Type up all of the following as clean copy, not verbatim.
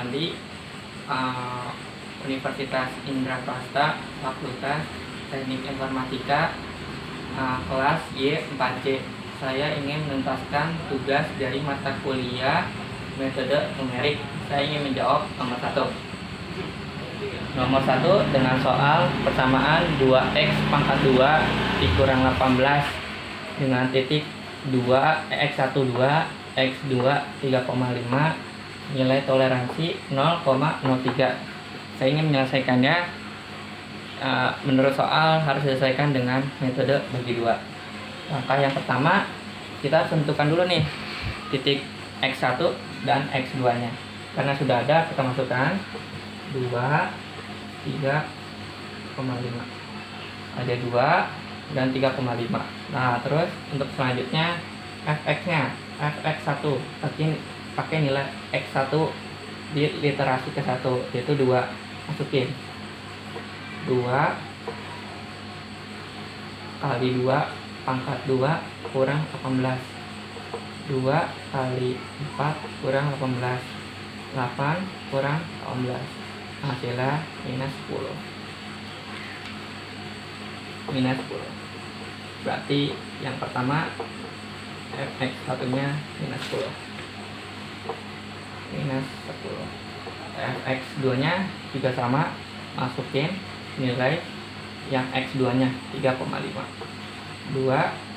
Sumandi, Universitas Indraprasta, Fakultas Teknik Informatika, kelas Y4C. Saya ingin menuntaskan tugas dari mata kuliah metode numerik. Saya ingin menjawab nomor 1. Nomor 1 dengan soal persamaan 2x pangkat 2 dikurang 18 dengan titik 2 x1 2 x2 3,5, nilai toleransi 0,03. Saya ingin menyelesaikannya. Menurut soal harus diselesaikan dengan metode bagi 2. Langkah yang pertama, kita tentukan dulu nih titik x1 dan x2 nya. Karena sudah ada, kita masukkan 2 3,5. Ada 2 dan 3,5. Nah, terus untuk selanjutnya fx-nya, fx1 pakai nilai x1 di literasi ke-1 yaitu 2. Masukin 2 kali 2 pangkat 2 kurang 18. 2 kali 4 kurang 18. 8 kurang 18. Hasilnya minus 10. Minus 10. Berarti yang pertama fx1 nya minus 10. Minus 10. Fx2 nya juga sama, masukin nilai yang x2 nya 3,5. 2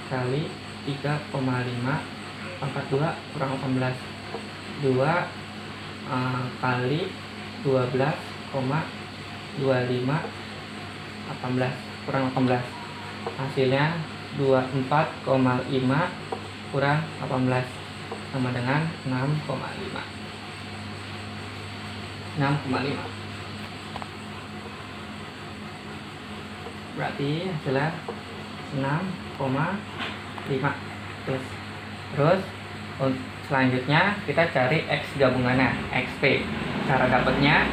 kali 3,5 pangkat 2 kurang 18. 2 kali 12,25 18 kurang 18. Hasilnya 24,5 kurang 18 sama dengan 6,5. 6,5. Berarti hasilnya 6,5. Terus selanjutnya kita cari x gabungannya, xp. Cara dapatnya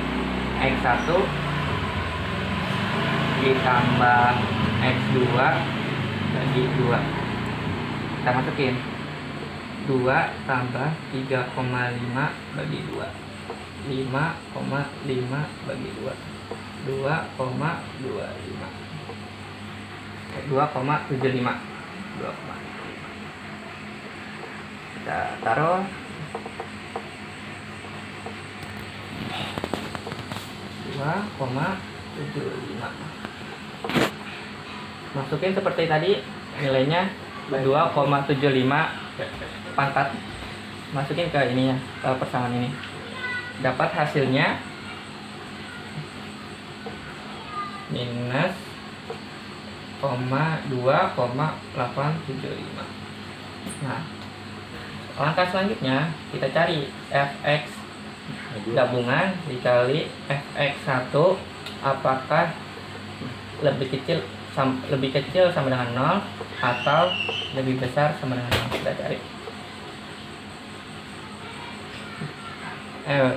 x1 ditambah x2 bagi 2. Kita masukin 2 tambah 3,5 bagi 2. 5,5 bagi 2. 2,25. 2,75. Kita taruh 2,75. Masukin seperti tadi, nilainya 2,75 pangkat. Masukin ke ininya, ke persamaan ini. Dapat hasilnya minus 2,875. Nah, langkah selanjutnya kita cari fx gabungan dikali fx1 apakah lebih kecil sama dengan 0 atau lebih besar sama dengan 0. Kita cari.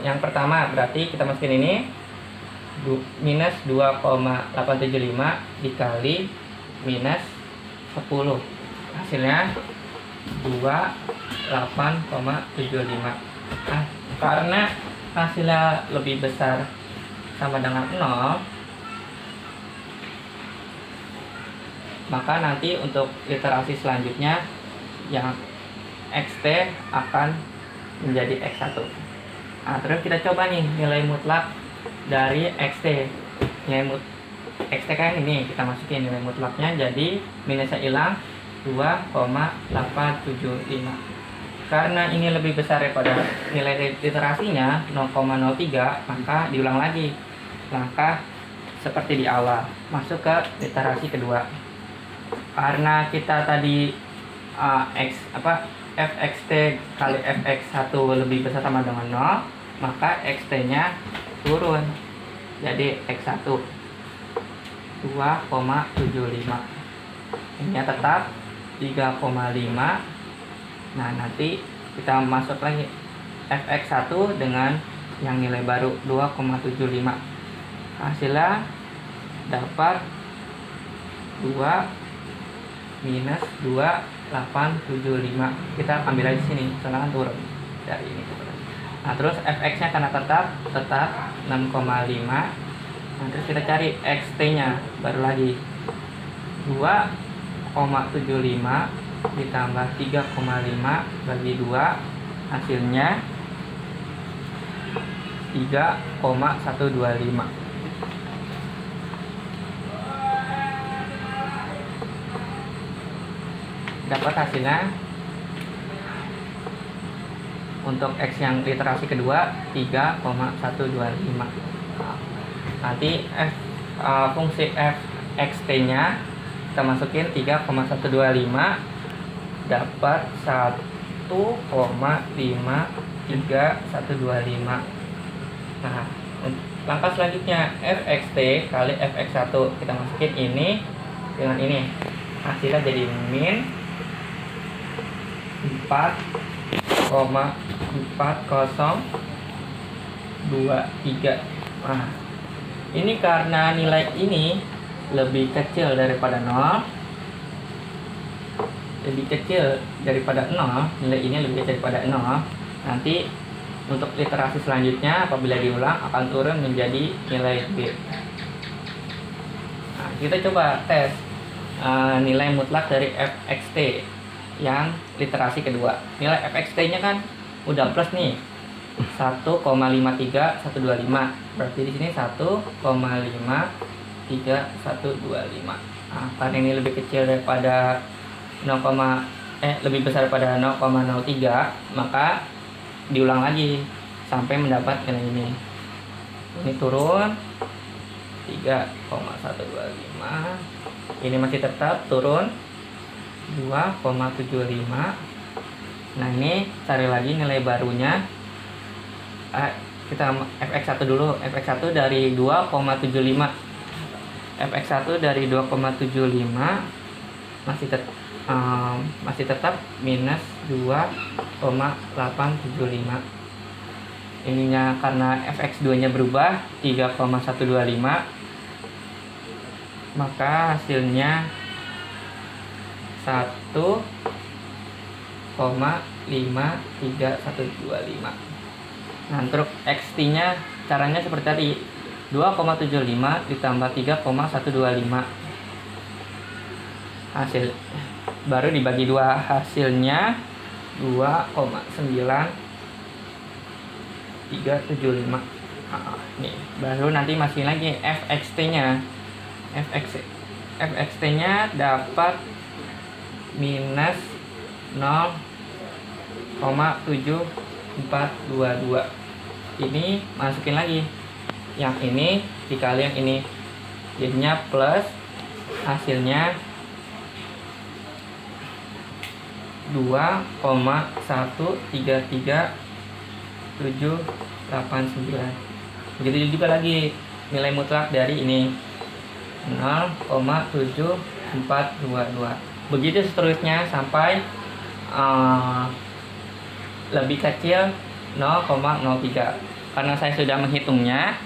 Yang pertama berarti kita masukin ini minus 2,875 dikali minus 10. Hasilnya 28,75. Karena hasilnya lebih besar sama dengan 0, maka nanti untuk iterasi selanjutnya yang xt akan menjadi x1. Nah, terus kita coba nih nilai mutlak dari xt. Nilai xt kan ini, kita masukin nilai mutlaknya, jadi minusnya hilang 2,875. Karena ini lebih besar daripada nilai iterasinya 0,03, maka diulang lagi langkah seperti di awal, masuk ke iterasi kedua. Karena kita tadi fxt kali fx1 lebih besar sama dengan 0, maka xt nya turun, jadi x1 2,75. Ini tetap 3,5. Nah, nanti kita masuk lagi fx1 dengan yang nilai baru 2,75. Hasilnya dapat 2 minus 2,875. Kita ambil aja sini, soalnya turun dari ini. Nah, terus fx-nya karena tetap 6,5. Nah, terus kita cari xt-nya, baru lagi 2,75 ditambah 3,5 bagi 2, hasilnya 3,125. Dapat hasilnya untuk X yang literasi kedua 3,125. Nanti fungsi fxt-nya kita masukin 3,125, dapat 1,53125. Nah, langkah selanjutnya fxt kali fx1 kita masukin ini dengan ini, hasilnya jadi min 4,4023. Nah, ini karena nilai ini lebih kecil daripada 0, nilai ini lebih kecil daripada 0. Nanti untuk literasi selanjutnya apabila diulang akan turun menjadi nilai B. Nah, kita coba tes nilai mutlak dari fxt yang literasi kedua. Nilai fxt-nya kan udah plus nih, 1,53125. Berarti di sini 1,53125. Nah, karena ini lebih kecil daripada lebih besar daripada 0,03, maka diulang lagi sampai mendapat nilai ini. Ini turun 3,125. Ini masih tetap turun 2,75. Nah, ini cari lagi nilai barunya. Kita fx1 dulu. Fx1 dari 2,75. Fx1 dari 2,75 masih tetap minus 2,875. Ininya karena fx2 nya berubah 3,125, maka hasilnya 1,53125. Nah, untuk xt-nya caranya seperti tadi, 2,75 ditambah 3,125. Hasil baru dibagi 2, hasilnya 2,9375. Nah, nih baru nanti masih lagi fxt-nya. fxt-nya dapat minus 0,7422. Ini masukin lagi yang ini dikali yang ini, jadinya plus, hasilnya 2,133789. Begitu juga lagi nilai mutlak dari ini 0,7422. Begitu seterusnya sampai lebih kecil 0,03. Karena saya sudah menghitungnya,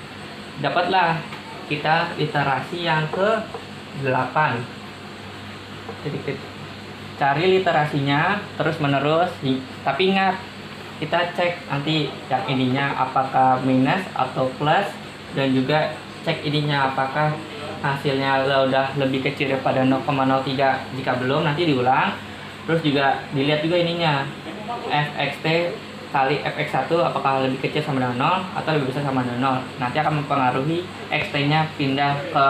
dapatlah kita literasi yang ke-8. Jadi cari literasinya terus menerus, tapi ingat, kita cek nanti yang ininya apakah minus atau plus, dan juga cek ininya apakah hasilnya udah lebih kecil daripada 0,03. Jika belum, nanti diulang. Terus juga dilihat juga ininya fxt kali fx1 apakah lebih kecil sama dengan 0 atau lebih besar sama dengan 0. Nanti akan mempengaruhi xt-nya pindah ke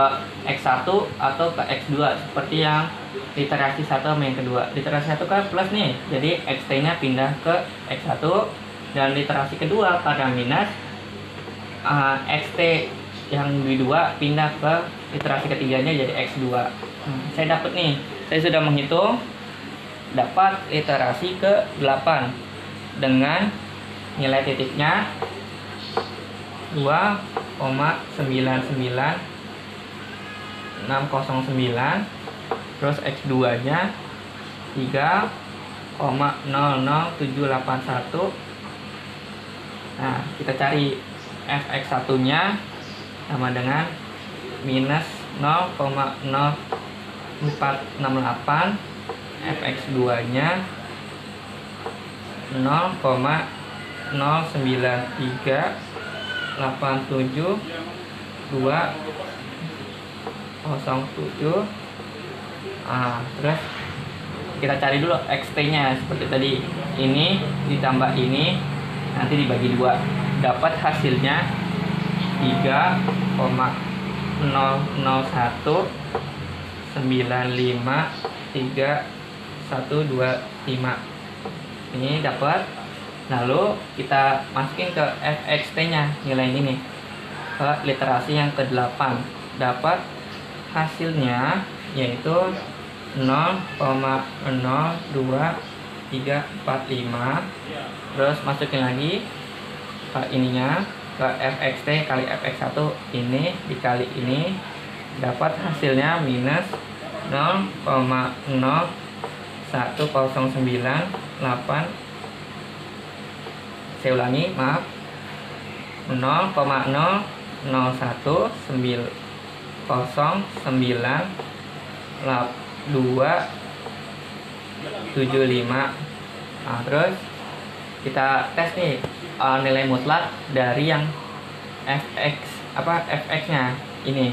x1 atau ke x2, seperti yang literasi 1 sama yang kedua. Literasi 1 kan plus nih, jadi xt-nya pindah ke x1, dan literasi kedua karena minus, xt yang di 2 pindah ke literasi ketiganya jadi x2. Saya dapat nih, saya sudah menghitung, dapat literasi ke-8 dengan nilai titiknya 2,99609, terus x2 nya 3,00781. Nah, kita cari fx1 nya sama dengan minus 0,0468, fx2 nya 0,3 Terus kita cari dulu XT-nya seperti tadi. Ini ditambah ini nanti dibagi 2, dapat hasilnya 3,0090953125. Ini dapat. Lalu kita masukin ke FXT-nya nilai ini ke literasi yang ke-8, dapat hasilnya yaitu 0,02345. Terus masukin lagi ke ininya, ke FXT kali FX1 ini dikali ini, dapat hasilnya minus 0,01098. Saya ulangi, maaf, 0,0109275. Terus kita tes nih nilai mutlak dari yang fx-nya ini.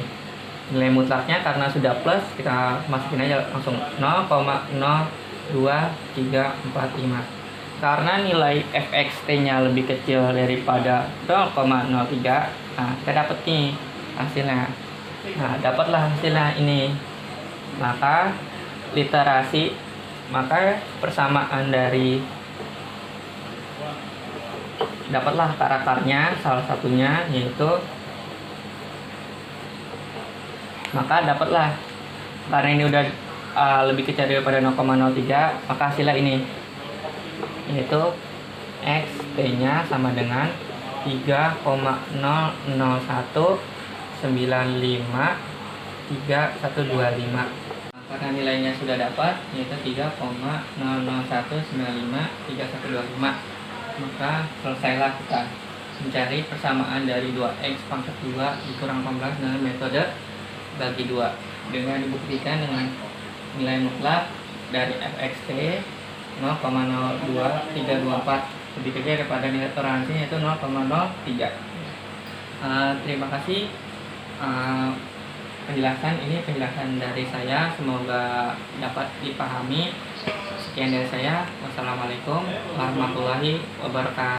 Nilai mutlaknya karena sudah plus, kita masukin aja langsung 0,02345. Karena nilai fxt-nya lebih kecil daripada 0,03, kita dapat nih hasilnya. Dapatlah hasilnya ini. Maka literasi, maka persamaan dari dapatlah karakternya, salah satunya yaitu, maka dapatlah karena ini udah lebih kecil daripada 0,03, maka hasilnya ini yaitu XT-nya sama dengan 3,00195325. Karena nilainya sudah dapat yaitu 3,00195325, maka selesailah kita mencari persamaan dari 2x pangkat 2 dikurang 18 dengan metode bagi 2 dengan dibuktikan dengan nilai mutlak dari fxt 0,02324, lebih kecil daripada nilai toleransinya yaitu 0,03. Terima kasih penjelasan dari saya, semoga dapat dipahami. Sekian dari saya, wassalamualaikum warahmatullahi wabarakatuh.